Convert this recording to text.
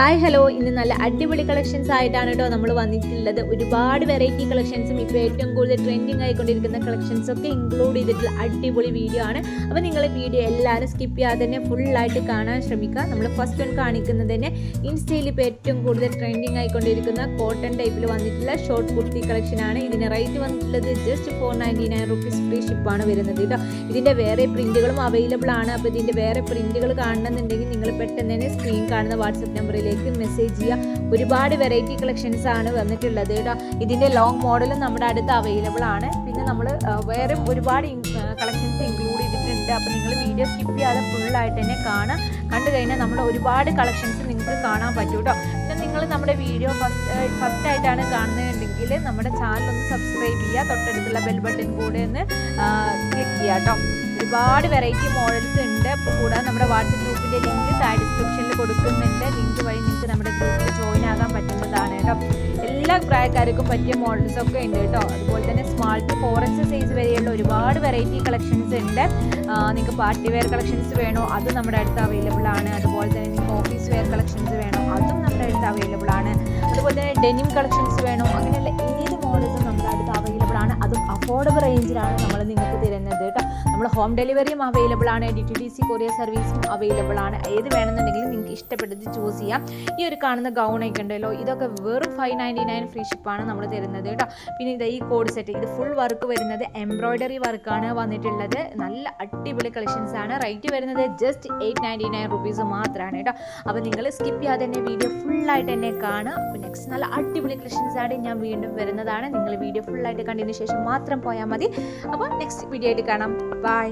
Hi hello, ഇന്ന് നല്ല അടിപൊളി കളക്ഷൻസ് ആയിട്ടാണ് കേട്ടോ നമ്മൾ വന്നിട്ടുള്ളത്. ഒരുപാട് വെറൈറ്റി കളക്ഷൻസും ഇപ്പോൾ ഏറ്റവും കൂടുതൽ ട്രെൻഡിങ് ആയിക്കൊണ്ടിരിക്കുന്ന കളക്ഷൻസൊക്കെ ഇൻക്ലൂഡ് ചെയ്തിട്ടുള്ള അടിപൊളി വീഡിയോ ആണ്. അപ്പോൾ നിങ്ങൾ വീഡിയോ എല്ലാവരും സ്കിപ്പ് ചെയ്യാതെ തന്നെ ഫുള്ളായിട്ട് കാണാൻ ശ്രമിക്കുക. നമ്മൾ ഫസ്റ്റ് വൺ കാണിക്കുന്നത് തന്നെ ഇൻസ്റ്റയിൽ ഇപ്പോൾ ഏറ്റവും കൂടുതൽ ട്രെൻഡിങ് ആയിക്കൊണ്ടിരിക്കുന്ന കോട്ടൺ ടൈപ്പിൽ വന്നിട്ടുള്ള ഷോർട്ട് കുർത്തി കളക്ഷനാണ്. ഇതിന് റേറ്റ് വന്നിട്ടുള്ളത് ജസ്റ്റ് 499 റുപ്പീസ് ഫ്രീ ഷിപ്പാണ് വരുന്നത് കേട്ടോ. ഇതിൻ്റെ വേറെ പ്രിൻറ്റുകളും അവൈലബിൾ ആണ്. അപ്പോൾ ഇതിൻ്റെ വേറെ പ്രിൻറ്റുകൾ കാണണമെന്നുണ്ടെങ്കിൽ നിങ്ങൾ പെട്ടെന്ന് തന്നെ സ്ക്രീൻ കാണുന്ന വാട്സപ്പ് നമ്പറിലേക്ക് മെസ്സേജ് ചെയ്യുക. ഒരുപാട് വെറൈറ്റി കളക്ഷൻസ് ആണ് വന്നിട്ടുള്ളത് കേട്ടോ. ഇതിൻ്റെ ലോങ് മോഡലും നമ്മുടെ അടുത്ത് അവൈലബിൾ ആണ്. പിന്നെ നമ്മൾ വേറെ ഒരുപാട് കളക്ഷൻസ് ഇൻക്ലൂഡ് ചെയ്തിട്ടുണ്ട്. അപ്പോൾ നിങ്ങൾ വീഡിയോ സ്കിപ്പ് ചെയ്യാതെ ഫുള്ളായിട്ട് തന്നെ കാണാം. കണ്ടു കഴിഞ്ഞാൽ നമ്മൾ ഒരുപാട് കളക്ഷൻസ് നിങ്ങൾക്ക് കാണാൻ പറ്റും കേട്ടോ. പിന്നെ നിങ്ങൾ നമ്മുടെ വീഡിയോ ഫസ്റ്റ് ആയിട്ടാണ് കാണുന്നതെങ്കിൽ നമ്മുടെ ചാനലൊന്ന് സബ്സ്ക്രൈബ് ചെയ്യുക. തൊട്ടടുത്തുള്ള ബെൽ ബട്ടൺ കൂടെ ഒന്ന് ക്ലിക്ക് ചെയ്യുക കേട്ടോ. ഒരുപാട് വെറൈറ്റി മോഡൽസ് ഉണ്ട്. അപ്പോൾ കൂടാതെ നമ്മുടെ വാട്സപ്പ് ഗ്രൂപ്പിൻ്റെ ലിങ്ക് താഴെ ഡിസ്ക്രിപ്ഷനിൽ കൊടുക്കുന്നുണ്ട്. ലിങ്ക് വഴി നിങ്ങൾക്ക് നമ്മുടെ ഗ്രൂപ്പിൽ ജോയിൻ ആകാൻ പറ്റുന്നതാണ് കേട്ടോ. എല്ലാ പ്രായക്കാർക്കും പറ്റിയ മോഡൽസ് ഒക്കെ ഉണ്ട് കേട്ടോ. അതുപോലെ തന്നെ സ്മാൾ ടു 4X സൈസ് വരെയുള്ള ഒരുപാട് വെറൈറ്റി കളക്ഷൻസ് ഉണ്ട്. നിങ്ങൾക്ക് പാർട്ടി വെയർ കളക്ഷൻസ് വേണോ അത് നമ്മുടെ അടുത്ത് അവൈലബിൾ ആണ്. അതുപോലെ തന്നെ നിങ്ങൾക്ക് ഓഫീസ് വെയർ കളക്ഷൻസ് വേണോ അതും നമ്മുടെ അടുത്ത് അവൈലബിൾ ആണ്. അതുപോലെ തന്നെ ഡെനിം കളക്ഷൻസ് വേണോ അങ്ങനെയുള്ള ഏത് മോഡൽസും നമ്മുടെ അടുത്ത് അവൈലബിൾ ആണ്. അതും അഫോർഡബിൾ റേഞ്ചിലാണ് നമ്മൾ നിങ്ങൾക്ക് തരുന്നത് കേട്ടോ. നമ്മൾ ഹോം ഡെലിവറിയും അവൈലബിൾ ആണ്. DTDC കൊറിയർ സർവീസും അവൈലബിൾ ആണ്. ഏത് വേണമെന്നുണ്ടെങ്കിലും നിങ്ങൾക്ക് ഇഷ്ടപ്പെട്ടത് ചൂസ് ചെയ്യാം. ഈ ഒരു കാണുന്ന ഗൗണൊക്കെ ഉണ്ടല്ലോ, ഇതൊക്കെ വെറും 599 ഫ്രീ ഷിപ്പാണ് നമ്മൾ തരുന്നത് കേട്ടോ. പിന്നെ ഇത് ഈ കോഡ് സെറ്റ്, ഇത് ഫുൾ വർക്ക് വരുന്നത് എംബ്രോയ്ഡറി വർക്കാണ് വന്നിട്ടുള്ളത്. നല്ല അടിപൊളി കളക്ഷൻസ് ആണ്. റേറ്റ് വരുന്നത് ജസ്റ്റ് 899 റുപ്പീസ് മാത്രമാണ് കേട്ടോ. അപ്പോൾ നിങ്ങൾ സ്കിപ്പ് ചെയ്യാതെ തന്നെ വീഡിയോ ഫുള്ളായിട്ട് തന്നെ കാണുക. അപ്പോൾ നെക്സ്റ്റ് നല്ല അടിപൊളി കളക്ഷൻസ് ആണ് ഞാൻ വീണ്ടും വരുന്നതാണ്. നിങ്ങൾ വീഡിയോ ഫുള്ളായിട്ട് കണ്ടതിന് ശേഷം മാത്രം പോയാൽ മതി. അപ്പോൾ നെക്സ്റ്റ് വീഡിയോ ആയിട്ട് കാണാം. ബൈ.